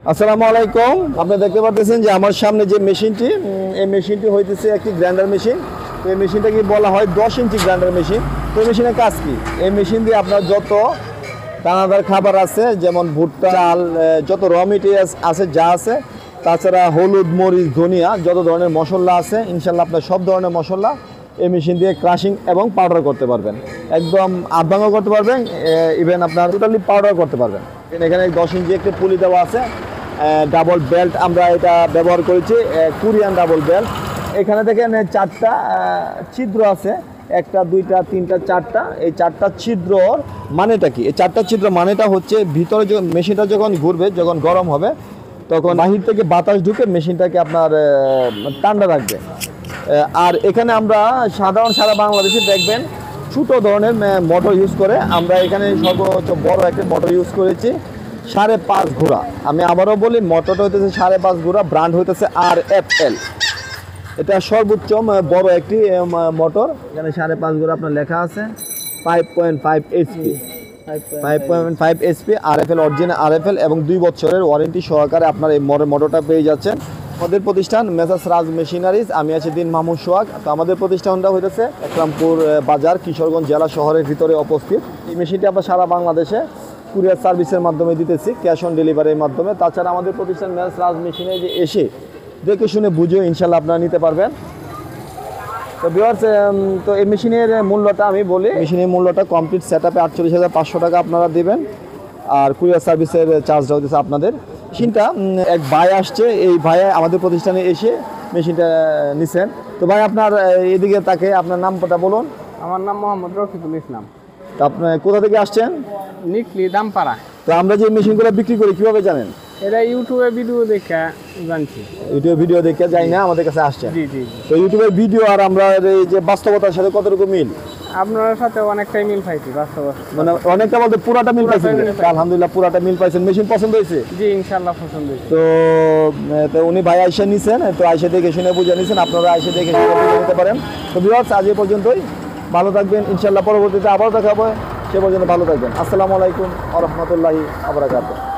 আসসালামু আলাইকুম। আপনি দেখতে পাচ্ছেন যে আমার সামনে যে মেশিনটি, এই মেশিনটি হইতেছে একটি গ্রাইন্ডার মেশিন। তো এই মেশিনটাকে বলা হয় 10 ইঞ্চি গ্রাইন্ডার মেশিন। তো এই মেশিনের কাজ কি? এই মেশিন দিয়ে আপনার যত দানাদার খাবার আছে, যেমন ভুট্টা, চাল, যত র মেটেরিয়ালস আছে যা আছে, তাছাড়া হলুদ, মরিচ, ধনিয়া, যত ধরনের মশলা আছে, ইনশাল্লাহ আপনার সব ধরনের মশলা এই মেশিন দিয়ে ক্রাশিং এবং পাউডার করতে পারবেন। একদম আধভাঙও করতে পারবেন, ইভেন আপনার টোটালি পাউডার করতে পারবেন। এখানে 10 ইঞ্চি একটি পুলি দেওয়া আছে, ডাবল বেল্ট আমরা এটা ব্যবহার করেছি, কোরিয়ান ডাবল বেল্ট। এখানে দেখেন 4টা ছিদ্র আছে, 1টা 2টা 3টা 4টা। এই 4টা ছিদ্রর মানেটা কি? এই 4টা ছিদ্র মানেটা হচ্ছে ভিতরে মেশিনটা যখন ঘুরবে, যখন গরম হবে, তখন বাহির থেকে বাতাস ঢুকে মেশিনটাকে আপনার ঠান্ডা রাখবে। আর এখানে আমরা সারা বাংলাদেশে দেখবেন ছোটো ধরনের মোটর ইউজ করে। আমরা এখানে সর্বোচ্চ বড় একটা মোটর ইউজ করেছি, 5.5 ঘোড়া। আমি আবারও বলি, মোটরটা হইতেছে 5.5 ঘোড়া, ব্র্যান্ড হইতেছে RFL। এটা সর্বোচ্চ বড় একটি মোটর। এখানে 5.5 ঘোড়া আপনার লেখা আছে, 5.5 HP, 5.5 HP RFL, original RFL, এবং 2 বছরের ওয়ারেন্টি সহকারে আপনার এই মোটরটা পেয়ে যাচ্ছেন। আমাদের প্রতিষ্ঠান মেসার্স রাজ মেশিনারিজ। আমি আছি দিন মাহমুদ সোহাগ। তো আমাদের প্রতিষ্ঠানটা হইতেছে একরামপুর বাজার, কিশোরগঞ্জ জেলা শহরের ভিতরে অবস্থিত। এই মেশিনটি আমরা সারা বাংলাদেশে কুরিয়ার সার্ভিসের মাধ্যমে দিতেছি, ক্যাশ অন ডেলিভারির মাধ্যমে। তাছাড়া আমাদের প্রতিষ্ঠান মেসার্স রাজ মেশিনারিজে এসে দেখে শুনে বুঝে ইনশাল্লাহ আপনারা নিতে পারবেন। তো ভিউয়ার্স, তো এই মেশিনের মূল্যটা আমি বলি। মেশিনের মূল্যটা কমপ্লিট সেট আপে 48,500 টাকা আপনারা দেবেন, আর কুরিয়ার সার্ভিসের চার্জটা হচ্ছে আপনাদের। মেশিনটা এক ভাই আসছে, এই ভাই আমাদের প্রতিষ্ঠানে এসে মেশিনটা নিছেন। তো ভাই, আপনার এদিকে তাকে আপনার নামটা বলুন। আমার নাম মোহাম্মদ রফিকুল ইসলাম। তো আপনি কোথা থেকে আসছেন? নিকলি দামপাড়া। তো আমরা যে মেশিনগুলো বিক্রি করি কিভাবে জানেন? এটা ইউটিউবে ভিডিও দেখে জানছি। ইউটিউবে ভিডিও দেখে যাই না, আমাদের কাছে আসছেন। জি জি। তো ইউটিউবের ভিডিও আর আমরা এই যে বাস্তবতার সাথে কতটুকু মিল? আপনার সাথে অনেকটাই মিল পাইছি বাস্তব। মানে অনেকটা বলতে পুরাটা মিল পাইছেন? আলহামদুলিল্লাহ, পুরাটা মিল পাইছেন। মেশিন পছন্দ হয়েছে? জি ইনশাআল্লাহ পছন্দ হয়েছে। তো উনি ভাই আইসা নিছেন, তো আইসা দেখে শুনে বুঝে নিছেন, আপনারা আইসা দেখে শুনে বুঝে নিতে পারেন। তো ভিউয়ার্স, আজ এই পর্যন্তই। ভালো থাকবেন, ইনশাআল্লাহ পরবর্তীতে আবারও দেখা হবে। সে পর্যন্ত ভালো থাকবেন। আসসালামু আলাইকুম ওয়া রাহমাতুল্লাহি ওয়া বারাকাতুহু।